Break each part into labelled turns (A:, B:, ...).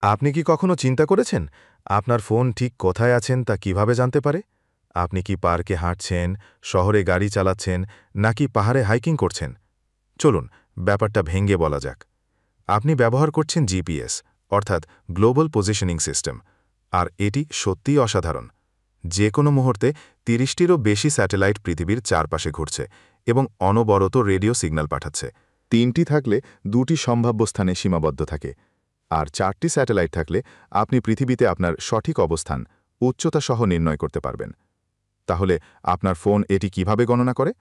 A: আপনি কি কখনো চিন্তা করেছেন আপনার ফোন ঠিক কোথায় আছেন তা কিভাবে জানতে পারে? আপনি কি পার্কে হাঁটছেন, শহরে গাড়ি চালাচ্ছেন, নাকি পাহাড়ে হাইকিং করছেন? চলুন ব্যাপারটা ভেঙে বলা যাক। আপনি ব্যবহার করছেন জিপিএস, অর্থাৎ গ্লোবাল পজিশনিং সিস্টেম, আর এটি সত্যিই অসাধারণ। যে কোনো মুহূর্তে ৩০টিরও বেশি স্যাটেলাইট পৃথিবীর চারপাশে ঘুরছে এবং অনবরত রেডিও সিগন্যাল পাঠাচ্ছে। ৩টি থাকলে ২টি সম্ভাব্য স্থানে সীমাবদ্ধ থাকে, আর ৪টি স্যাটেলাইট থাকলে আপনি পৃথিবীতে আপনার সঠিক অবস্থান, উচ্চতা সহ নির্ণয় করতে পারবেন। তাহলে আপনার ফোন এটি কিভাবে গণনা করে?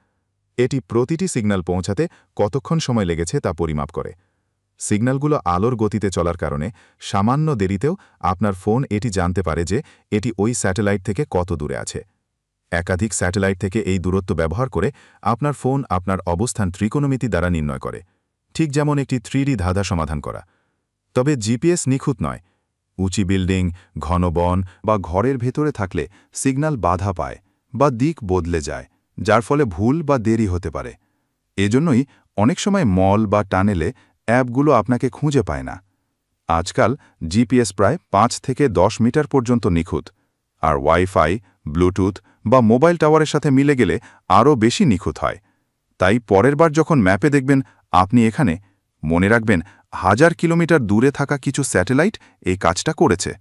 A: এটি প্রতিটি সিগন্যাল পৌঁছাতে কতক্ষণ সময় লেগেছে তা পরিমাপ করে। সিগন্যালগুলো আলোর গতিতে চলার কারণে সামান্য দেরিতেও আপনার ফোন এটি জানতে পারে যে এটি ওই স্যাটেলাইট থেকে কত দূরে আছে। একাধিক স্যাটেলাইট থেকে এই দূরত্ব ব্যবহার করে আপনার ফোন আপনার অবস্থান ত্রিকোণমিতি দ্বারা নির্ণয় করে, ঠিক যেমন একটি 3D ধাঁধা সমাধান করা। তবে জিপিএস নিখুঁত নয়। উঁচু বিল্ডিং, ঘন বন বা ঘরের ভেতরে থাকলে সিগন্যাল বাধা পায় বা দিক বদলে যায়, যার ফলে ভুল বা দেরি হতে পারে। এজন্যই অনেক সময় মল বা টানেলে অ্যাপগুলো আপনাকে খুঁজে পায় না। আজকাল জিপিএস প্রায় ৫ থেকে ১০ মিটার পর্যন্ত নিখুঁত, আর ওয়াইফাই, ব্লুটুথ বা মোবাইল টাওয়ারের সাথে মিলে গেলে আরও বেশি নিখুঁত হয়। তাই পরের বার যখন ম্যাপে দেখবেন আপনি এখানে, মনে রাখবেন ১০০০ কিলোমিটার দূরে থাকা কিছু স্যাটেলাইট এই কাজটা করেছে।